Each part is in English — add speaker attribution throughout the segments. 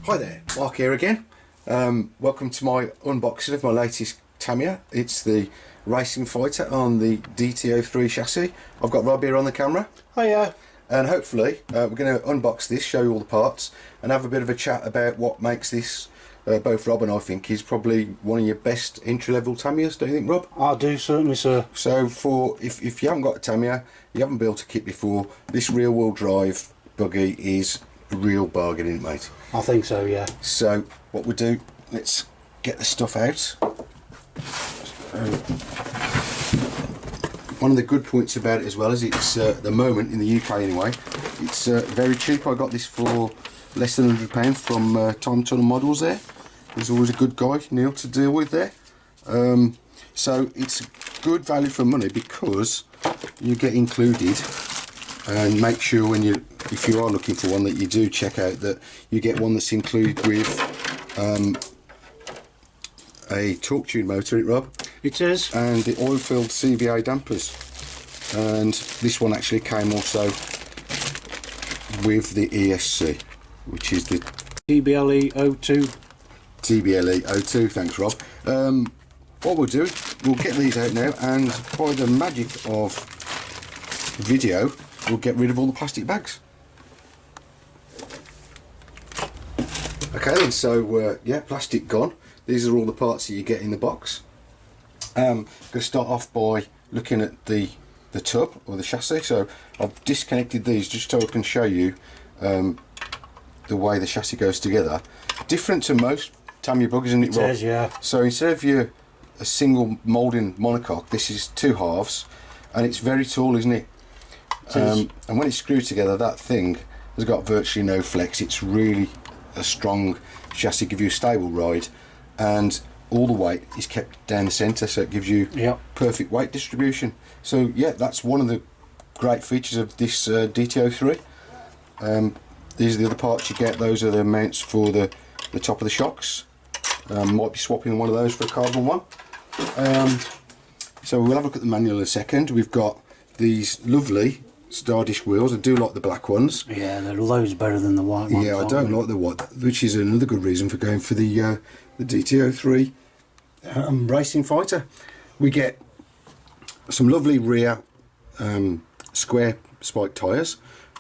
Speaker 1: Hi there, Mark here again. Welcome to my unboxing of my latest Tamiya. It's the Racing Fighter on the DT03 chassis. I've got Rob here on the camera.
Speaker 2: Hiya.
Speaker 1: And hopefully we're going to unbox this, show you all the parts, and have a bit of a chat about what makes this, both Rob and I think, is probably one of your best entry-level Tamiyas, don't you think, Rob?
Speaker 2: I do, certainly, sir.
Speaker 1: So if you haven't got a Tamiya, you haven't built a kit before, this rear-wheel drive buggy is a real bargain, isn't it, mate?
Speaker 2: I think so, yeah.
Speaker 1: So what we'll do, let's get the stuff out. One of the good points about it as well is it's at the moment in the UK anyway, it's very cheap. I got this for less than £100 from Time Tunnel Models. There, he's always a good guy, Neil, to deal with there. So it's good value for money because you get included, and make sure when if you are looking for one that you do check out that you get one that's included with a torque tune motor, Rob?
Speaker 2: It is.
Speaker 1: And the oil-filled CVA dampers. And this one actually came also with the ESC, which is the
Speaker 2: TBLE02.
Speaker 1: TBLE02, thanks Rob. What we'll do, we'll get these out now, and by the magic of video, we'll get rid of all the plastic bags. Okay then, so yeah, plastic gone. These are all the parts that you get in the box. I'm going to start off by looking at the tub or the chassis. So I've disconnected these just so I can show you the way the chassis goes together. Different to most Tamiya buggies, isn't it, Rob?
Speaker 2: It is, yeah.
Speaker 1: So instead of a single moulding monocoque, this is two halves, and it's very tall, isn't it? And when it's screwed together, that thing has got virtually no flex. It's really a strong chassis, give you a stable ride, and all the weight is kept down the centre, so it gives you perfect weight distribution. So yeah, that's one of the great features of this DT03. These are the other parts you get. Those are the mounts for the top of the shocks. Might be swapping one of those for a carbon one. So we'll have a look at the manual in a second. We've got these lovely Stardish wheels. I do like the black ones.
Speaker 2: Yeah, they're loads better than the white ones.
Speaker 1: Yeah, I don't like the white, which is another good reason for going for the DT03 Racing Fighter. We get some lovely rear square spike tyres.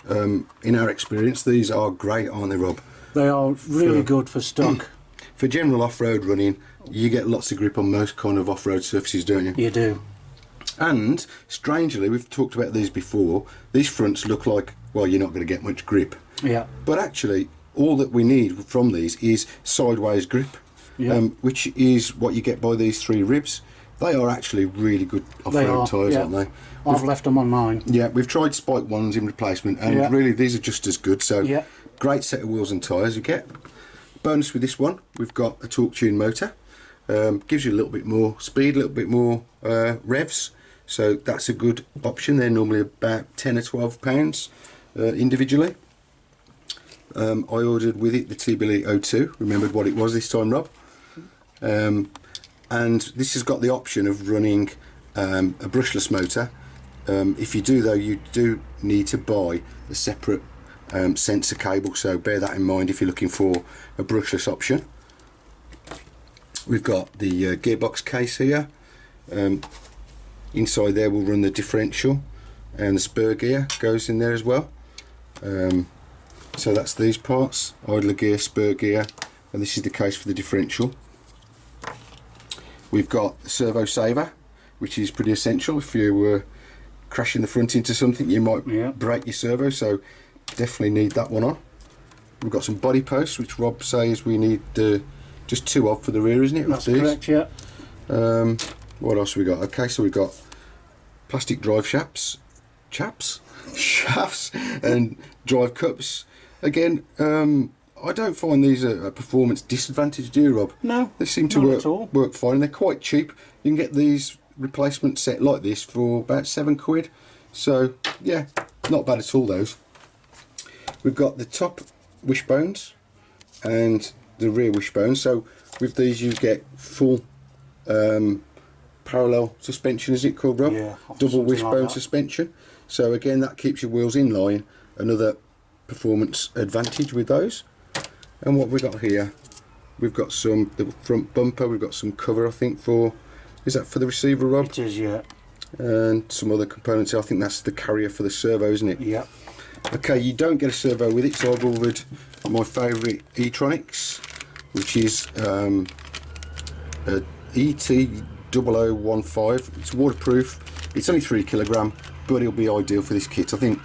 Speaker 1: In our experience, these are great, aren't they, Rob?
Speaker 2: They are really good for stock.
Speaker 1: For general off-road running, you get lots of grip on most kind of off-road surfaces, don't you?
Speaker 2: You do.
Speaker 1: And strangely, we've talked about these before, these fronts look like, well, you're not going to get much grip.
Speaker 2: Yeah.
Speaker 1: But actually, all that we need from these is sideways grip, which is what you get by these three ribs. They are actually really good off-road tyres, aren't they?
Speaker 2: I've left them on mine.
Speaker 1: Yeah, we've tried spike ones in replacement, and really these are just as good. So great set of wheels and tyres you get. Bonus with this one, we've got a torque tune motor. Gives you a little bit more speed, a little bit more revs. So that's a good option. They're normally about £10 or £12 individually. I ordered with it the TBLE02. Remembered what it was this time, Rob. And this has got the option of running a brushless motor. If you do though, you do need to buy a separate sensor cable, so bear that in mind if you're looking for a brushless option. We've got the gearbox case here. Inside there we'll run the differential, and the spur gear goes in there as well. So that's these parts, idler gear, spur gear, and this is the case for the differential. We've got the servo saver, which is pretty essential. If you were crashing the front into something, you might break your servo, so definitely need that one on. We've got some body posts, which Rob says we need just two of for the rear, isn't it?
Speaker 2: That's correct, yeah.
Speaker 1: What else have we got? Okay, so we've got plastic drive shafts, and drive cups. Again, I don't find these a performance disadvantage, do you, Rob?
Speaker 2: No,
Speaker 1: they seem to work fine, and they're quite cheap. You can get these replacement set like this for about £7. So yeah, not bad at all, those. We've got the top wishbones and the rear wishbones. So with these you get full parallel suspension, is it called, Rob?
Speaker 2: Yeah,
Speaker 1: double wishbone suspension. So again, that keeps your wheels in line. Another performance advantage with those. And what we got here, we've got the front bumper, we've got some cover I think for, is that for the receiver, Rob?
Speaker 2: It is, yeah.
Speaker 1: And some other components. I think that's the carrier for the servo, isn't it?
Speaker 2: Yeah.
Speaker 1: Okay, you don't get a servo with it, so I've ordered my favourite electronics, which is a ET0015. It's waterproof. It's only 3 kg, but it'll be ideal for this kit. I think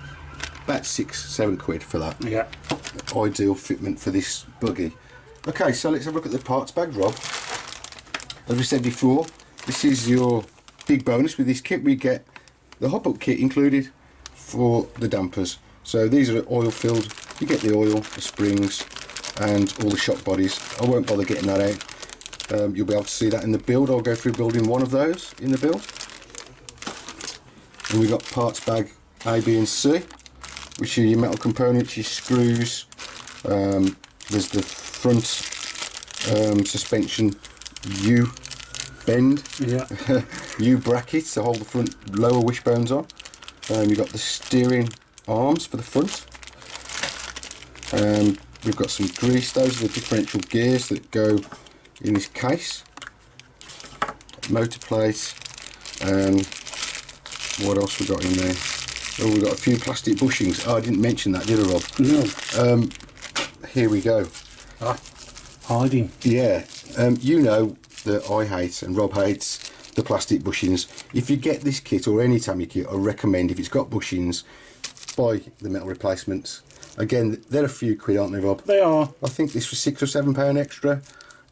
Speaker 1: about 6-7 quid for that.
Speaker 2: Yeah.
Speaker 1: Ideal fitment for this buggy. Okay, so let's have a look at the parts bag, Rob. As we said before, this is your big bonus with this kit. We get the hop-up kit included for the dampers. So these are oil filled. You get the oil, the springs, and all the shock bodies. I won't bother getting that out. You'll be able to see that in the build. I'll go through building one of those in the build. And we've got parts bag A, B and C, which are your metal components, your screws. There's the front suspension U bend,
Speaker 2: yeah.
Speaker 1: U brackets to hold the front lower wishbones on. You've got the steering arms for the front. We've got some grease. Those are the differential gears that go in this case. Motor plate. What else we got in there? Oh, we've got a few plastic bushings. Oh, I didn't mention that, did I, Rob?
Speaker 2: No.
Speaker 1: Here we go.
Speaker 2: Hiding.
Speaker 1: Yeah. You know that I hate, and Rob hates, the plastic bushings. If you get this kit or any Tamiya kit, I recommend, if it's got bushings, buy the metal replacements. Again, they're a few quid, aren't they, Rob?
Speaker 2: They are.
Speaker 1: I think this was £6 or £7 extra,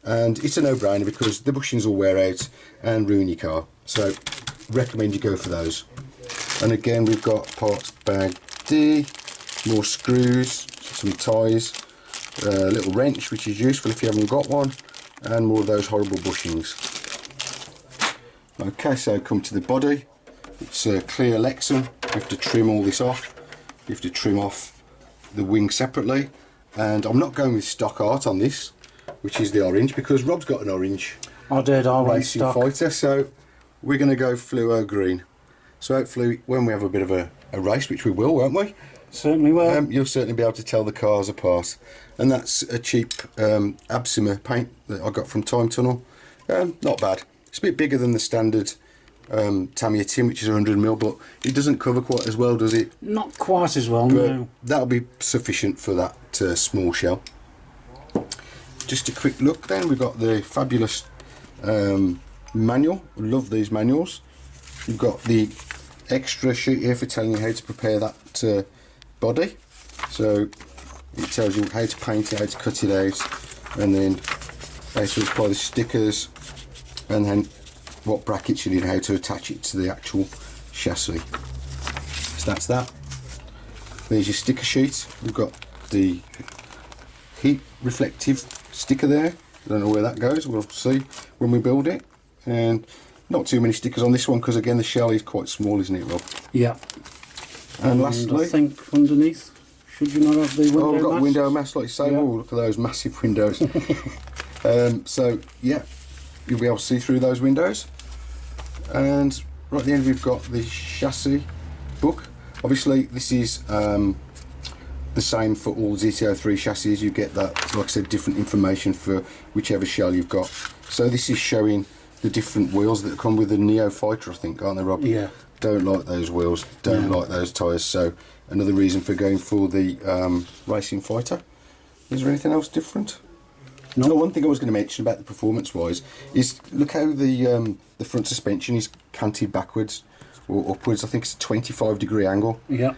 Speaker 1: and it's a no-brainer because the bushings will wear out and ruin your car. So, recommend you go for those. And again, we've got parts bag D, more screws, some ties, a little wrench, which is useful if you haven't got one, and more of those horrible bushings. Okay, so come to the body. It's a clear Lexan. You have to trim all this off. You have to trim off the wing separately, and I'm not going with stock art on this, which is the orange, because Rob's got an orange
Speaker 2: I went
Speaker 1: racing
Speaker 2: stock.
Speaker 1: fighter, so we're going to go fluo green. So hopefully when we have a bit of a race, which we will, won't we?
Speaker 2: Certainly will.
Speaker 1: You'll certainly be able to tell the cars apart. And that's a cheap Absimer paint that I got from Time Tunnel. Not bad. It's a bit bigger than the standard Tamiya tin, which is 100mm, but it doesn't cover quite as well, does it?
Speaker 2: Not quite as well,
Speaker 1: But
Speaker 2: no.
Speaker 1: that'll be sufficient for that small shell. Just a quick look then, we've got the fabulous manual. Love these manuals. We've got the extra sheet here for telling you how to prepare that body. So it tells you how to paint it, how to cut it out, and then how to apply the stickers, and then what brackets you need, how to attach it to the actual chassis. So that's that. There's your sticker sheet. We've got the heat reflective sticker there. I don't know where that goes, we'll see when we build it. And not too many stickers on this one because again the shell is quite small, isn't it, Rob?
Speaker 2: Yeah.
Speaker 1: And lastly,
Speaker 2: I think underneath, should you not have the window
Speaker 1: we've got
Speaker 2: mats?
Speaker 1: window mats like you say.
Speaker 2: Yeah.
Speaker 1: Oh, look at those massive windows. So yeah, you'll be able to see through those windows. And right at the end we've got the chassis book. Obviously this is the same for all DT03 chassis. You get that, like I said, different information for whichever shell you've got. So this is showing the different wheels that come with the Neo Fighter, I think, aren't they, Rob?
Speaker 2: Yeah.
Speaker 1: Don't like those wheels, don't like those tyres, so another reason for going for the Racing Fighter. Is there anything else different?
Speaker 2: No.
Speaker 1: One thing I was going to mention about the performance-wise is look how the front suspension is canted backwards or upwards. I think it's a 25-degree angle,
Speaker 2: Yeah.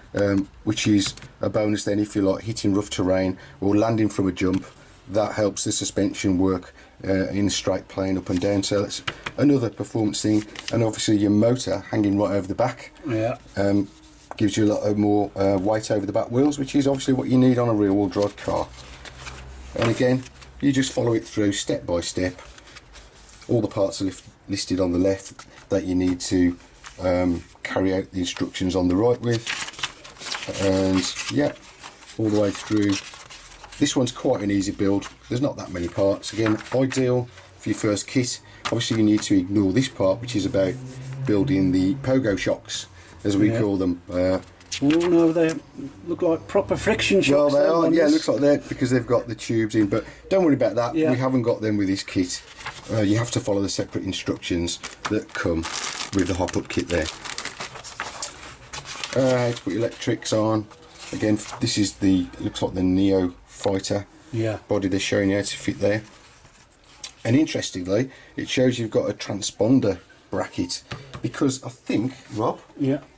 Speaker 1: which is a bonus then if you're like hitting rough terrain or landing from a jump. That helps the suspension work in a straight plane up and down, so that's another performance thing. And obviously your motor hanging right over the back gives you a lot more weight over the back wheels, which is obviously what you need on a rear-wheel drive car. And again, you just follow it through step by step. All the parts are listed on the left that you need to carry out the instructions on the right with, and yeah, all the way through. This one's quite an easy build. There's not that many parts. Again, ideal for your first kit. Obviously you need to ignore this part, which is about building the pogo shocks, as we call them,
Speaker 2: Oh no, they look like proper friction
Speaker 1: Well,
Speaker 2: shocks.
Speaker 1: they are. Yeah, it
Speaker 2: ones.
Speaker 1: looks like they're because they've got the tubes in. But don't worry about that.
Speaker 2: Yeah.
Speaker 1: We haven't got them with this kit. You have to follow the separate instructions that come with the hop-up kit there. How to put your electrics on. Again, this is the looks like the Neo Fighter body they're showing you how to fit there. And interestingly, it shows you've got a transponder bracket because I think, Rob,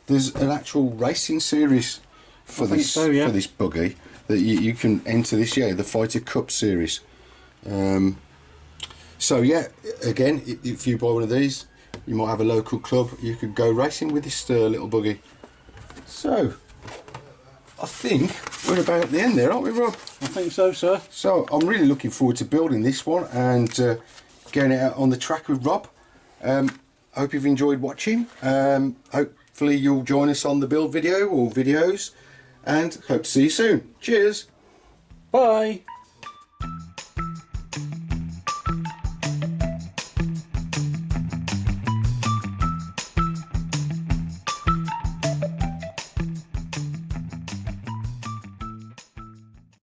Speaker 1: there's an actual racing series for this for this buggy that you can enter this year, the Fighter Cup series. So yeah, again, if you buy one of these, you might have a local club. You could go racing with this little buggy. So I think we're about at the end there, aren't we, Rob?
Speaker 2: I think so, sir.
Speaker 1: So I'm really looking forward to building this one and getting it out on the track with Rob. Hope you've enjoyed watching. Hopefully you'll join us on the build video or videos, and hope to see you soon. Cheers.
Speaker 2: Bye.